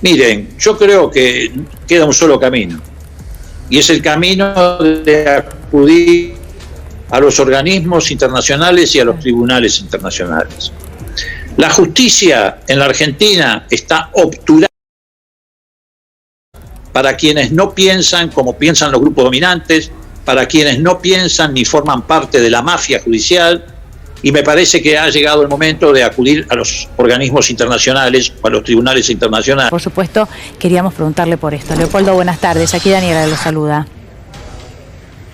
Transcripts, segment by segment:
Miren, yo creo que queda un solo camino, y es el camino de acudir a los organismos internacionales y a los tribunales internacionales. La justicia en la Argentina está obturada para quienes no piensan como piensan los grupos dominantes, para quienes no piensan ni forman parte de la mafia judicial, y me parece que ha llegado el momento de acudir a los organismos internacionales, a los tribunales internacionales. Por supuesto, queríamos preguntarle por esto. Leopoldo, buenas tardes. Aquí Daniela lo saluda.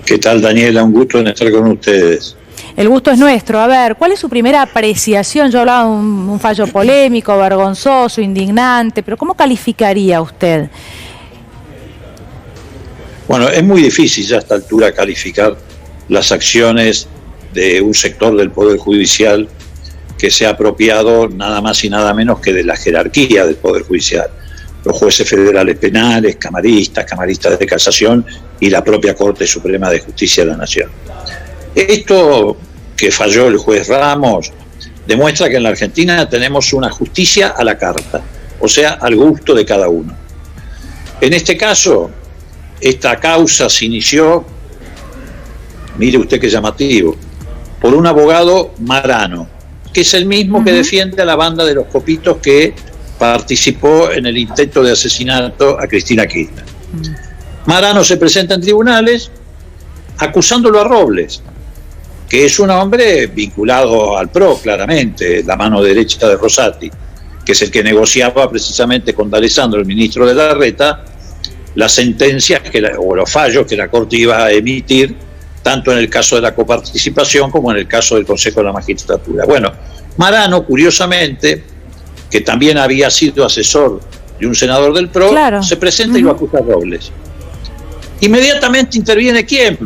¿Qué tal, Daniela? Un gusto en estar con ustedes. El gusto es nuestro. A ver, ¿cuál es su primera apreciación? Yo hablaba de un fallo polémico, vergonzoso, indignante, pero ¿cómo calificaría usted? Bueno, es muy difícil ya a esta altura calificar las acciones de un sector del Poder Judicial que se ha apropiado nada más y nada menos que de la jerarquía del Poder Judicial. Los jueces federales penales, camaristas de casación y la propia Corte Suprema de Justicia de la Nación. Esto que falló el juez Ramos demuestra que en la Argentina tenemos una justicia a la carta, o sea, al gusto de cada uno. En este caso, esta causa se inició, mire usted qué llamativo, por un abogado Marano, que es el mismo que defiende a la banda de los copitos que participó en el intento de asesinato a Cristina Kirchner. Marano se presenta en tribunales acusándolo a Robles, que es un hombre vinculado al PRO, claramente, la mano derecha de Rosati, que es el que negociaba precisamente con D'Alessandro, el ministro de Larreta, las sentencias o los fallos que la Corte iba a emitir, tanto en el caso de la coparticipación como en el caso del Consejo de la Magistratura. Bueno, Marano, curiosamente, que también había sido asesor de un senador del PRO, claro, se presenta y lo acusa a Robles. Inmediatamente interviene ¿quién?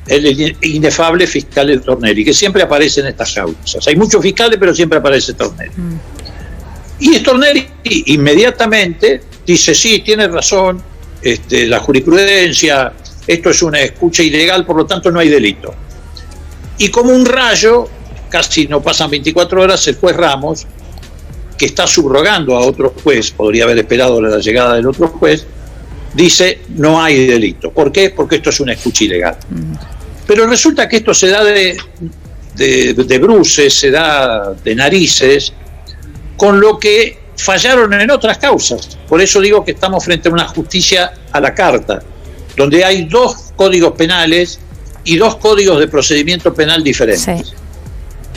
El inefable fiscal Stornelli, que siempre aparece en estas causas. Hay muchos fiscales, pero siempre aparece Stornelli. Y Stornelli inmediatamente dice, sí, tiene razón, la jurisprudencia, esto es una escucha ilegal, por lo tanto no hay delito. Y como un rayo, casi no pasan 24 horas, el juez Ramos, que está subrogando a otro juez, podría haber esperado la llegada del otro juez, dice no hay delito. ¿Por qué? Porque esto es una escucha ilegal. Pero resulta que esto se da de bruces, se da de narices, con lo que fallaron en otras causas. Por eso digo que estamos frente a una justicia a la carta, donde hay dos códigos penales y dos códigos de procedimiento penal diferentes. Sí.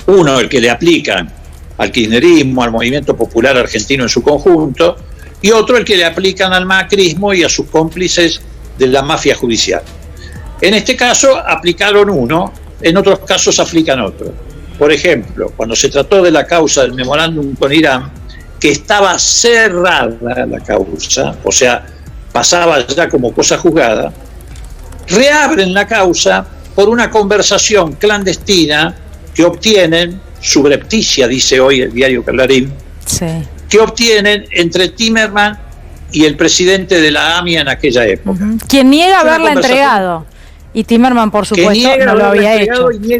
Uno, el que le aplican al kirchnerismo, al movimiento popular argentino en su conjunto, y otro, el que le aplican al macrismo y a sus cómplices de la mafia judicial. En este caso aplicaron uno, en otros casos aplican otro. Por ejemplo, cuando se trató de la causa del memorándum con Irán, que estaba cerrada la causa, o sea, pasaba ya como cosa juzgada, reabren la causa por una conversación clandestina que obtienen, subrepticia, dice hoy el diario Clarín, sí, que obtienen entre Timerman y el presidente de la AMIA en aquella época. Quien niega haberla entregado. Y Timerman, por supuesto, no lo había hecho. Y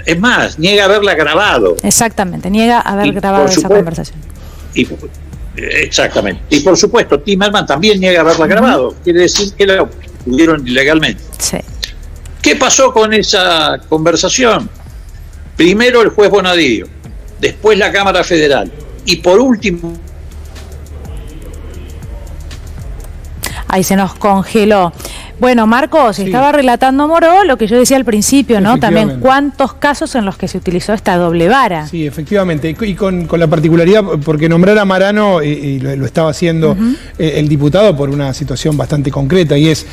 es más, niega haberla grabado. Exactamente, niega haber grabado esa conversación. Exactamente. Y por supuesto, Timerman también niega haberla grabado. Quiere decir que la obtuvieron ilegalmente. Sí. ¿Qué pasó con esa conversación? Primero el juez Bonadío, después la Cámara Federal y por último... Ahí se nos congeló. Bueno, Marcos, sí, estaba relatando Moró lo que yo decía al principio, ¿no? También cuántos casos en los que se utilizó esta doble vara. Sí, efectivamente, y con la particularidad, porque nombrar a Marano, y lo estaba haciendo el diputado por una situación bastante concreta, y es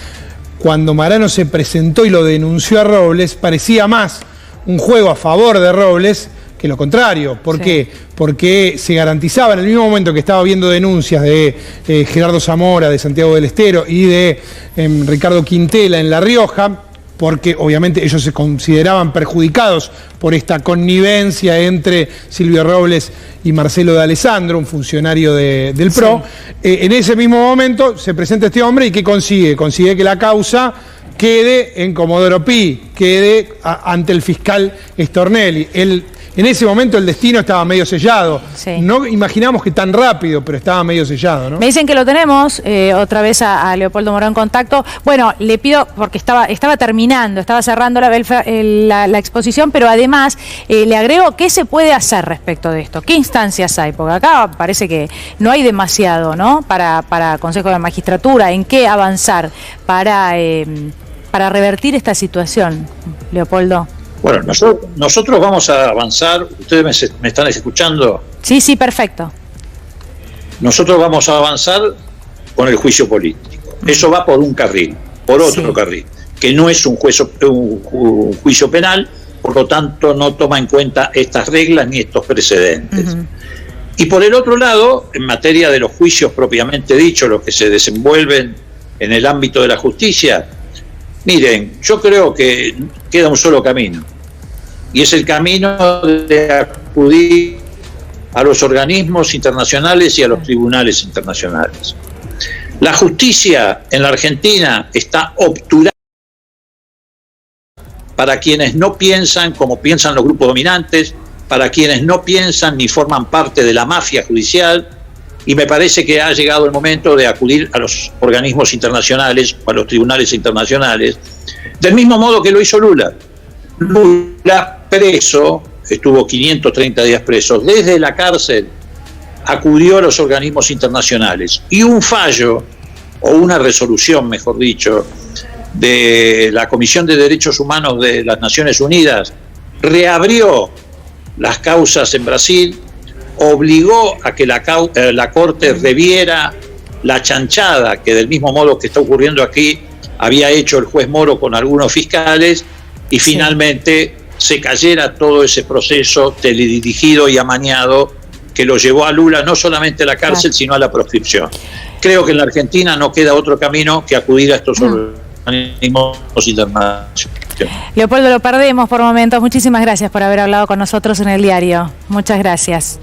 cuando Marano se presentó y lo denunció a Robles, parecía más un juego a favor de Robles que lo contrario. ¿Por qué? Porque se garantizaba en el mismo momento que estaba viendo denuncias de Gerardo Zamora, de Santiago del Estero y de Ricardo Quintela en La Rioja, porque obviamente ellos se consideraban perjudicados por esta connivencia entre Silvio Robles y Marcelo D'Alessandro, un funcionario del PRO. En ese mismo momento se presenta este hombre y ¿qué consigue? Consigue que la causa quede en Comodoro Pi, quede ante el fiscal Stornelli. en ese momento el destino estaba medio sellado. Sí. No imaginamos que tan rápido, pero estaba medio sellado, ¿no? Me dicen que lo tenemos, otra vez a Leopoldo Moró en contacto. Bueno, le pido, porque estaba terminando, estaba cerrando la exposición, pero además le agrego qué se puede hacer respecto de esto, qué instancias hay, porque acá parece que no hay demasiado, ¿no? Para Consejo de Magistratura, en qué avanzar para revertir esta situación, Leopoldo. Bueno, nosotros vamos a avanzar. ¿Ustedes me están escuchando? Sí, perfecto. Nosotros vamos a avanzar con el juicio político. Eso va por un carril, por otro carril, que no es un juicio penal, por lo tanto no toma en cuenta estas reglas ni estos precedentes. Y por el otro lado, en materia de los juicios propiamente dichos, los que se desenvuelven en el ámbito de la justicia, miren, yo creo que queda un solo camino, y es el camino de acudir a los organismos internacionales y a los tribunales internacionales. La justicia en la Argentina está obturada para quienes no piensan como piensan los grupos dominantes, para quienes no piensan ni forman parte de la mafia judicial, y me parece que ha llegado el momento de acudir a los organismos internacionales o a los tribunales internacionales, del mismo modo que lo hizo Lula. Lula, preso, estuvo 530 días preso, desde la cárcel acudió a los organismos internacionales, y un fallo, o una resolución, mejor dicho, de la Comisión de Derechos Humanos de las Naciones Unidas reabrió las causas en Brasil, obligó a que la Corte reviera la chanchada que, del mismo modo que está ocurriendo aquí, había hecho el juez Moro con algunos fiscales, y finalmente se cayera todo ese proceso teledirigido y amañado que lo llevó a Lula no solamente a la cárcel, sino a la proscripción. Creo que en la Argentina no queda otro camino que acudir a estos organismos internacionales. Leopoldo, lo perdemos por momentos. Muchísimas gracias por haber hablado con nosotros en el diario. Muchas gracias.